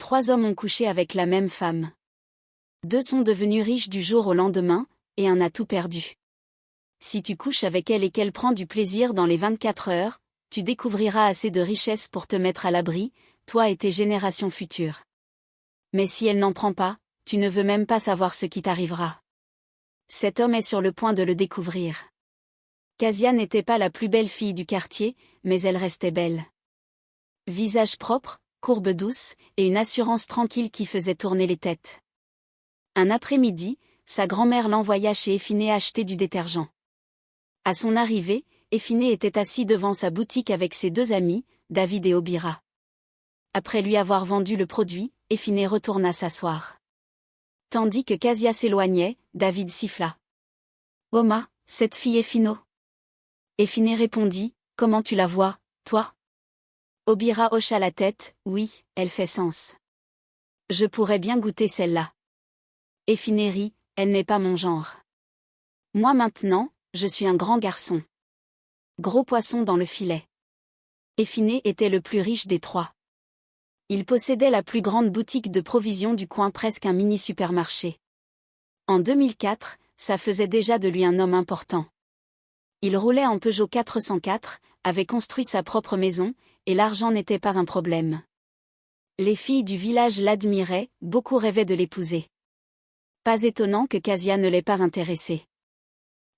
3 hommes ont couché avec la même femme. 2 sont devenus riches du jour au lendemain, et un a tout perdu. Si tu couches avec elle et qu'elle prend du plaisir dans les 24 heures, tu découvriras assez de richesses pour te mettre à l'abri, toi et tes générations futures. Mais si elle n'en prend pas, tu ne veux même pas savoir ce qui t'arrivera. Cet homme est sur le point de le découvrir. Kezia n'était pas la plus belle fille du quartier, mais elle restait belle. Visage propre, courbe douce, et une assurance tranquille qui faisait tourner les têtes. Un après-midi, sa grand-mère l'envoya chez Effiné acheter du détergent. À son arrivée, Effiné était assis devant sa boutique avec ses 2 amis, David et Obira. Après lui avoir vendu le produit, Effiné retourna s'asseoir. Tandis que Kezia s'éloignait, David siffla. « Oma, cette fille est Fino. » Effiné répondit, « Comment tu la vois, toi ?» Obira hocha la tête, « Oui, elle fait sens. Je pourrais bien goûter celle-là. » Effiné rit, « Elle n'est pas mon genre. Moi maintenant, je suis un grand garçon. » Gros poisson dans le filet. Effiné était le plus riche des 3. Il possédait la plus grande boutique de provisions du coin, presque un mini-supermarché. En 2004, ça faisait déjà de lui un homme important. Il roulait en Peugeot 404, avait construit sa propre maison, et l'argent n'était pas un problème. Les filles du village l'admiraient, beaucoup rêvaient de l'épouser. Pas étonnant que Kezia ne l'ait pas intéressée.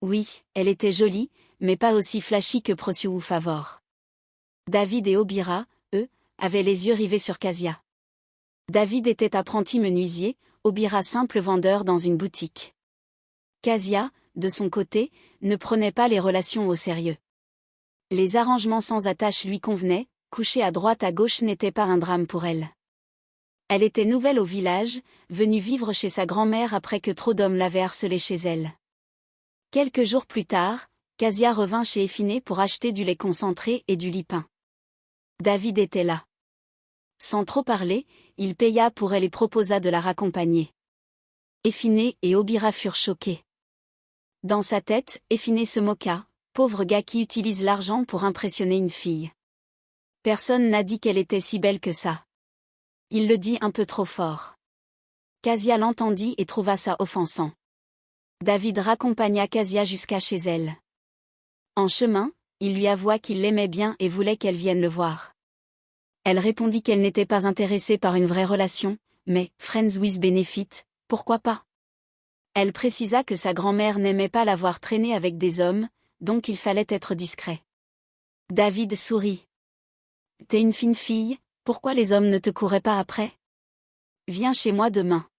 Oui, elle était jolie, mais pas aussi flashy que Prociou ou Favor. David et Obira, eux, avaient les yeux rivés sur Kezia. David était apprenti menuisier, Obira simple vendeur dans une boutique. Kezia, de son côté, ne prenait pas les relations au sérieux. Les arrangements sans attache lui convenaient, coucher à droite à gauche n'était pas un drame pour elle. Elle était nouvelle au village, venue vivre chez sa grand-mère après que trop d'hommes l'avaient harcelée chez elle. Quelques jours plus tard, Kezia revint chez Effiné pour acheter du lait concentré et du lipin. David était là. Sans trop parler, il paya pour elle et proposa de la raccompagner. Effiné et Obira furent choqués. Dans sa tête, Effiné se moqua, pauvre gars qui utilise l'argent pour impressionner une fille. Personne n'a dit qu'elle était si belle que ça. Il le dit un peu trop fort. Kezia l'entendit et trouva ça offensant. David raccompagna Kezia jusqu'à chez elle. En chemin, il lui avoua qu'il l'aimait bien et voulait qu'elle vienne le voir. Elle répondit qu'elle n'était pas intéressée par une vraie relation, mais, friends with benefit, pourquoi pas? Elle précisa que sa grand-mère n'aimait pas la voir traîner avec des hommes, donc il fallait être discret. David sourit. « T'es une fine fille, pourquoi les hommes ne te couraient pas après? Viens chez moi demain.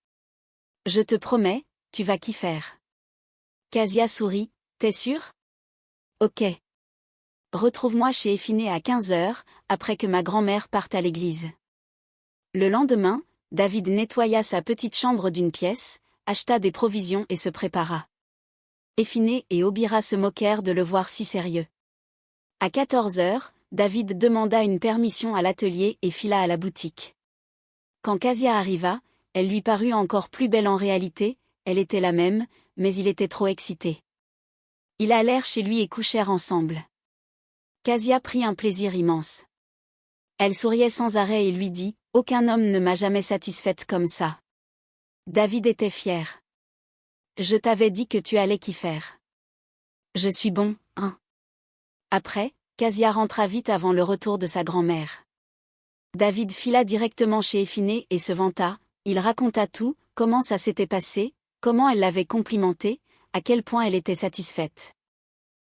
Je te promets, tu vas kiffer. » Kezia sourit, « T'es sûr? Ok. Retrouve-moi chez Effiné à 15 h, après que ma grand-mère parte à l'église. » Le lendemain, David nettoya sa petite chambre d'une pièce, acheta des provisions et se prépara. Effiné et Obira se moquèrent de le voir si sérieux. À 14 h, David demanda une permission à l'atelier et fila à la boutique. Quand Kezia arriva, elle lui parut encore plus belle en réalité, elle était la même, mais il était trop excité. Ils allèrent chez lui et couchèrent ensemble. Kezia prit un plaisir immense. Elle souriait sans arrêt et lui dit, « Aucun homme ne m'a jamais satisfaite comme ça. » David était fier. « Je t'avais dit que tu allais kiffer. Je suis bon, hein. » Après, Kezia rentra vite avant le retour de sa grand-mère. David fila directement chez Effiné et se vanta, il raconta tout, comment ça s'était passé, comment elle l'avait complimenté, à quel point elle était satisfaite.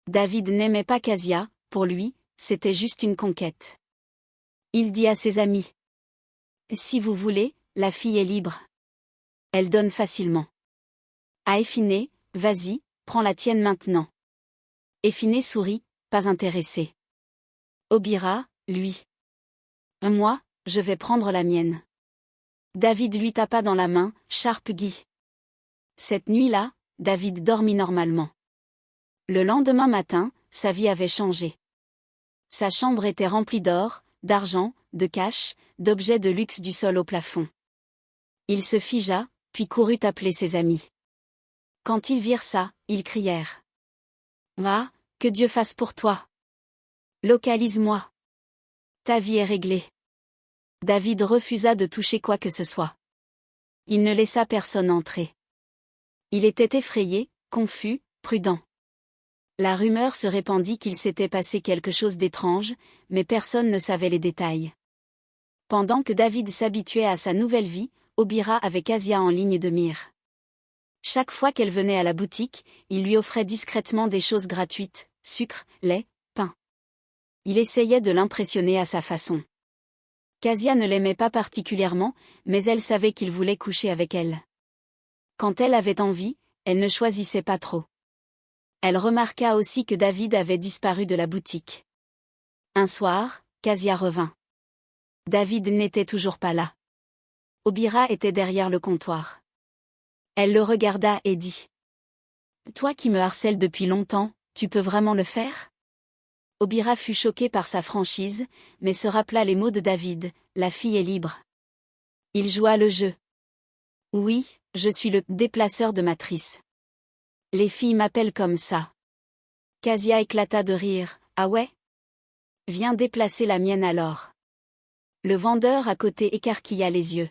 David n'aimait pas Kezia, pour lui, c'était juste une conquête. Il dit à ses amis. « Si vous voulez, la fille est libre. Elle donne facilement. » À Effiné, « Vas-y, prends la tienne maintenant. » Effiné sourit, pas intéressé. Obira, lui. « Moi, je vais prendre la mienne. » David lui tapa dans la main, « Sharp Guy. » Cette nuit-là, David dormit normalement. Le lendemain matin, sa vie avait changé. Sa chambre était remplie d'or, d'argent, de cash, d'objets de luxe du sol au plafond. Il se figea, puis courut appeler ses amis. Quand ils virent ça, ils crièrent. « Ah, que Dieu fasse pour toi! Localise-moi! Ta vie est réglée! » David refusa de toucher quoi que ce soit. Il ne laissa personne entrer. Il était effrayé, confus, prudent. La rumeur se répandit qu'il s'était passé quelque chose d'étrange, mais personne ne savait les détails. Pendant que David s'habituait à sa nouvelle vie, Obira avait Casia en ligne de mire. Chaque fois qu'elle venait à la boutique, il lui offrait discrètement des choses gratuites, sucre, lait, pain. Il essayait de l'impressionner à sa façon. Casia ne l'aimait pas particulièrement, mais elle savait qu'il voulait coucher avec elle. Quand elle avait envie, elle ne choisissait pas trop. Elle remarqua aussi que David avait disparu de la boutique. Un soir, Casia revint. David n'était toujours pas là. Obira était derrière le comptoir. Elle le regarda et dit : « Toi qui me harcèles depuis longtemps, tu peux vraiment le faire ? » Obira fut choqué par sa franchise, mais se rappela les mots de David : « La fille est libre. » Il joua le jeu. « Oui, je suis le déplaceur de matrice. Les filles m'appellent comme ça. » Casia éclata de rire. « Ah ouais ? Viens déplacer la mienne alors. » Le vendeur à côté écarquilla les yeux.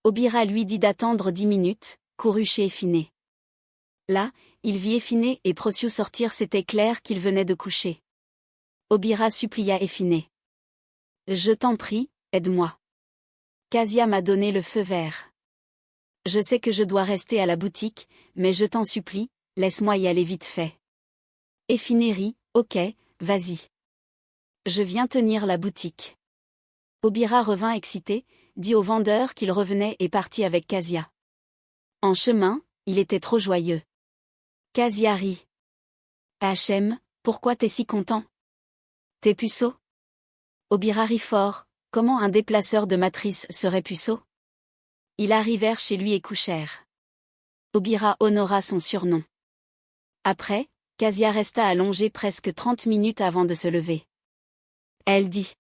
Obira lui dit d'attendre 10 minutes, courut chez Éphiné. Là, il vit Éphiné et Procyon sortir, c'était clair qu'ils venaient de coucher. Obira supplia Éphiné. « Je t'en prie, aide-moi. Casia m'a donné le feu vert. Je sais que je dois rester à la boutique, mais je t'en supplie, laisse-moi y aller vite fait. » Éphiné rit. « Ok, vas-y. Je viens tenir la boutique. » Obira revint excité, dit au vendeur qu'il revenait et partit avec Casia. En chemin, il était trop joyeux. Casia rit. « Hachem, pourquoi t'es si content ? T'es puceau ? » Obira rit fort. Comment un déplaceur de matrice serait puceau ? Ils arrivèrent chez lui et couchèrent. Obira honora son surnom. Après, Casia resta allongée presque 30 minutes avant de se lever. Elle dit :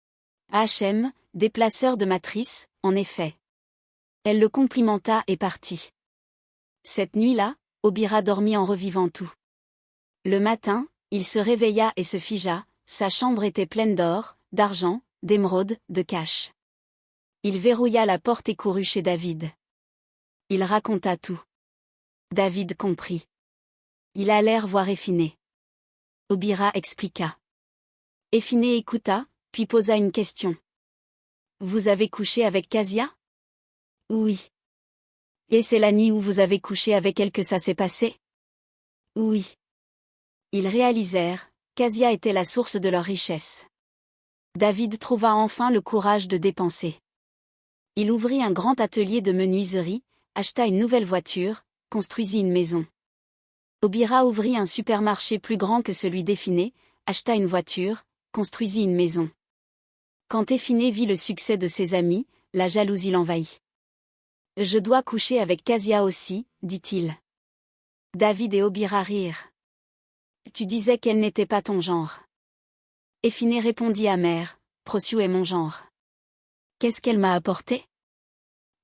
« Hachem, déplaceur de matrice, en effet. » Elle le complimenta et partit. Cette nuit-là, Obira dormit en revivant tout. Le matin, il se réveilla et se figea, sa chambre était pleine d'or, d'argent, d'émeraudes, de cash. Il verrouilla la porte et courut chez David. Il raconta tout. David comprit. Ils allèrent voir Éphiné. Obira expliqua. Éphiné écouta, puis posa une question. « Vous avez couché avec Casia ? » « Oui. » « Et c'est la nuit où vous avez couché avec elle que ça s'est passé ? » ?»« Oui. » Ils réalisèrent, Casia était la source de leur richesse. David trouva enfin le courage de dépenser. Il ouvrit un grand atelier de menuiserie, acheta une nouvelle voiture, construisit une maison. Obira ouvrit un supermarché plus grand que celui d'Éphiné, acheta une voiture, construisit une maison. Quand Éphiné vit le succès de ses amis, la jalousie l'envahit. « Je dois coucher avec Casia aussi, dit-il. » David et Obira rirent. « Tu disais qu'elle n'était pas ton genre. » Éphiné répondit amer, « Procyon est mon genre. Qu'est-ce qu'elle m'a apporté ?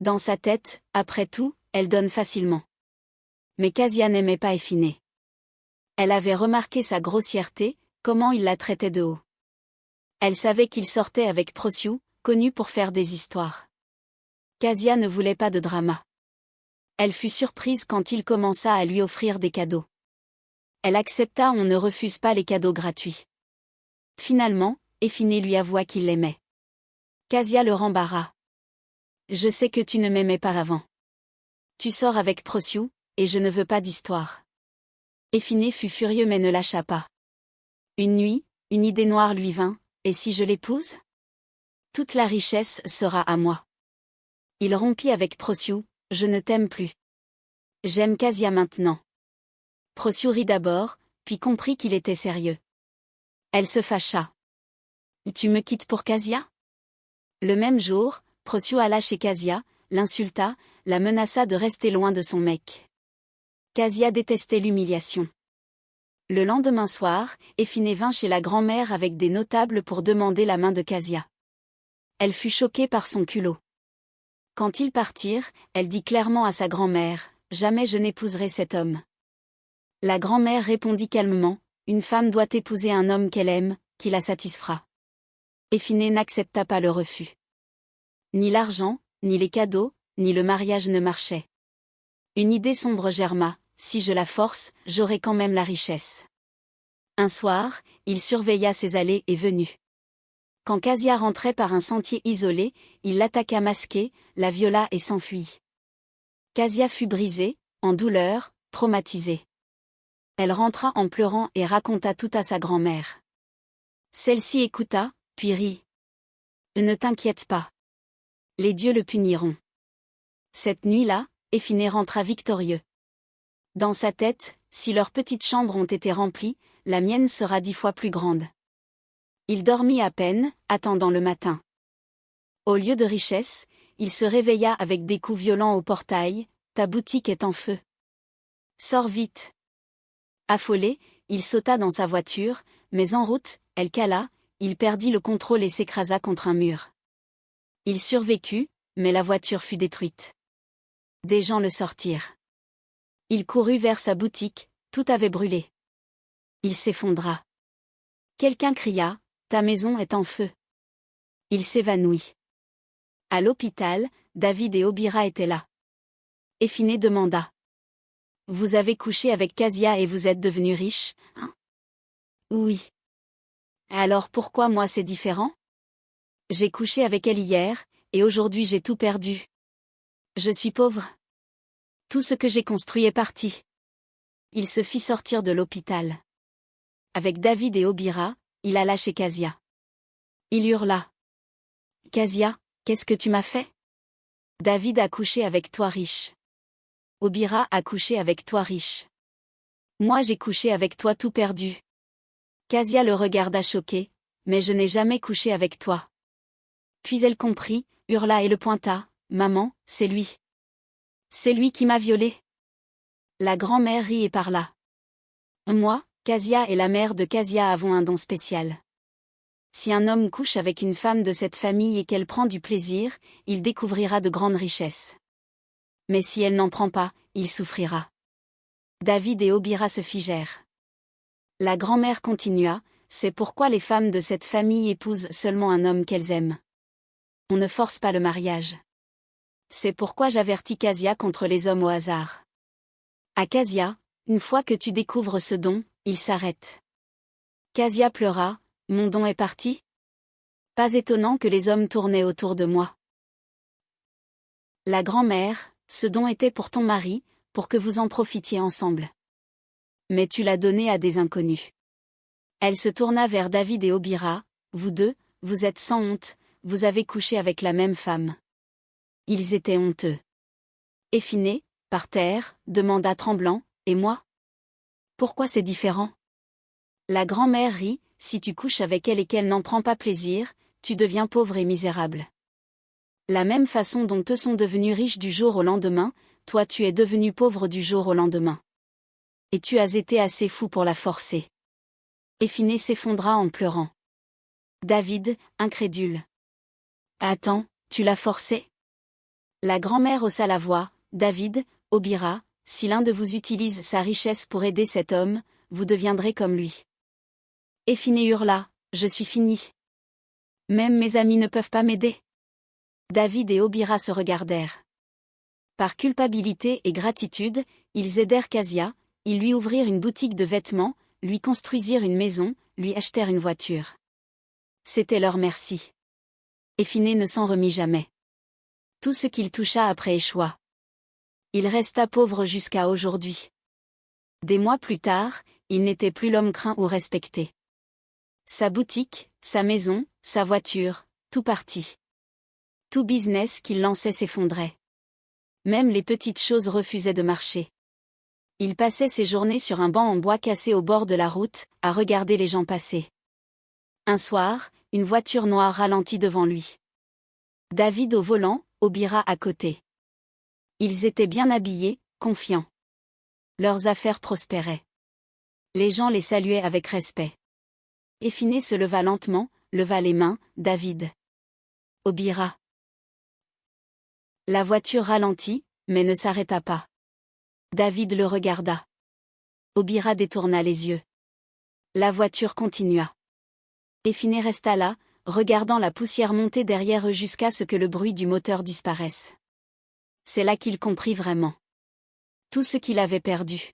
Dans sa tête, après tout, elle donne facilement. » Mais Casia n'aimait pas Éphiné. Elle avait remarqué sa grossièreté, comment il la traitait de haut. Elle savait qu'il sortait avec Procyon, connu pour faire des histoires. Casia ne voulait pas de drama. Elle fut surprise quand il commença à lui offrir des cadeaux. Elle accepta, on ne refuse pas les cadeaux gratuits. Finalement, Éphiné lui avoua qu'il l'aimait. Casia le rembarra. « Je sais que tu ne m'aimais pas avant. Tu sors avec Procyon, et je ne veux pas d'histoire. » Éphiné fut furieux mais ne lâcha pas. Une nuit, une idée noire lui vint, « Et si je l'épouse ? Toute la richesse sera à moi. » Il rompit avec Procyon, « Je ne t'aime plus. J'aime Casia maintenant. » Procyon rit d'abord, puis comprit qu'il était sérieux. Elle se fâcha. « Tu me quittes pour Casia ? » Le même jour, Procyon alla chez Casia, l'insulta, la menaça de rester loin de son mec. Casia détestait l'humiliation. Le lendemain soir, Éphiné vint chez la grand-mère avec des notables pour demander la main de Casia. Elle fut choquée par son culot. Quand ils partirent, elle dit clairement à sa grand-mère, « Jamais je n'épouserai cet homme. » La grand-mère répondit calmement, « Une femme doit épouser un homme qu'elle aime, qui la satisfera. » Éphiné n'accepta pas le refus. Ni l'argent, ni les cadeaux, ni le mariage ne marchaient. Une idée sombre germa, si je la force, j'aurai quand même la richesse. Un soir, il surveilla ses allées et venues. Quand Casia rentrait par un sentier isolé, il l'attaqua masqué, la viola et s'enfuit. Casia fut brisée, en douleur, traumatisée. Elle rentra en pleurant et raconta tout à sa grand-mère. Celle-ci écouta, puis rit. Ne t'inquiète pas. Les dieux le puniront. Cette nuit-là, Éphiné rentra victorieux. Dans sa tête, si leurs petites chambres ont été remplies, la mienne sera 10 fois plus grande. Il dormit à peine, attendant le matin. Au lieu de richesse, il se réveilla avec des coups violents au portail. Ta boutique est en feu. Sors vite. Affolé, il sauta dans sa voiture, mais en route, elle cala, il perdit le contrôle et s'écrasa contre un mur. Il survécut, mais la voiture fut détruite. Des gens le sortirent. Il courut vers sa boutique, tout avait brûlé. Il s'effondra. Quelqu'un cria, ta maison est en feu. Il s'évanouit. À l'hôpital, David et Obira étaient là. Éphiné demanda. Vous avez couché avec Casia et vous êtes devenu riche, hein? Oui. Alors pourquoi moi c'est différent? J'ai couché avec elle hier, et aujourd'hui j'ai tout perdu. Je suis pauvre. Tout ce que j'ai construit est parti. Il se fit sortir de l'hôpital. Avec David et Obira, il alla chez Casia. Il hurla. Casia, qu'est-ce que tu m'as fait? David a couché avec toi riche. Obira a couché avec toi riche. Moi j'ai couché avec toi tout perdu. Casia le regarda choqué, mais je n'ai jamais couché avec toi. Puis elle comprit, hurla et le pointa, maman, c'est lui. C'est lui qui m'a violée. La grand-mère rit et parla. Moi, Casia et la mère de Casia avons un don spécial. Si un homme couche avec une femme de cette famille et qu'elle prend du plaisir, il découvrira de grandes richesses. Mais si elle n'en prend pas, il souffrira. David et Obira se figèrent. La grand-mère continua, c'est pourquoi les femmes de cette famille épousent seulement un homme qu'elles aiment. On ne force pas le mariage. C'est pourquoi j'avertis Casia contre les hommes au hasard. À Casia, une fois que tu découvres ce don, il s'arrête. Casia pleura, mon don est parti? Pas étonnant que les hommes tournaient autour de moi. La grand-mère, ce don était pour ton mari, pour que vous en profitiez ensemble. Mais tu l'as donné à des inconnus. Elle se tourna vers David et Obira, vous deux, vous êtes sans honte, vous avez couché avec la même femme. Ils étaient honteux. Éphiné, par terre, demanda tremblant, et moi? Pourquoi c'est différent? La grand-mère rit, si tu couches avec elle et qu'elle n'en prend pas plaisir, tu deviens pauvre et misérable. La même façon dont eux sont devenus riches du jour au lendemain, toi tu es devenu pauvre du jour au lendemain. Et tu as été assez fou pour la forcer. Éphiné s'effondra en pleurant. David, incrédule. Attends, tu l'as forcé? La grand-mère haussa la voix, David, Obira, si l'un de vous utilise sa richesse pour aider cet homme, vous deviendrez comme lui. Éphiné hurla, je suis fini. Même mes amis ne peuvent pas m'aider. David et Obira se regardèrent. Par culpabilité et gratitude, ils aidèrent Casia, ils lui ouvrirent une boutique de vêtements, lui construisirent une maison, lui achetèrent une voiture. C'était leur merci. Éphiné ne s'en remit jamais. Tout ce qu'il toucha après échoua. Il resta pauvre jusqu'à aujourd'hui. Des mois plus tard, il n'était plus l'homme craint ou respecté. Sa boutique, sa maison, sa voiture, tout partit. Tout business qu'il lançait s'effondrait. Même les petites choses refusaient de marcher. Il passait ses journées sur un banc en bois cassé au bord de la route, à regarder les gens passer. Un soir, une voiture noire ralentit devant lui. David au volant, Obira à côté. Ils étaient bien habillés, confiants. Leurs affaires prospéraient. Les gens les saluaient avec respect. Éphiné se leva lentement, leva les mains, David. Obira. La voiture ralentit, mais ne s'arrêta pas. David le regarda. Obira détourna les yeux. La voiture continua. Éphiné resta là, regardant la poussière monter derrière eux jusqu'à ce que le bruit du moteur disparaisse. C'est là qu'il comprit vraiment. Tout ce qu'il avait perdu.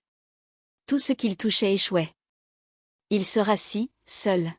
Tout ce qu'il touchait échouait. Il se rassit, seul.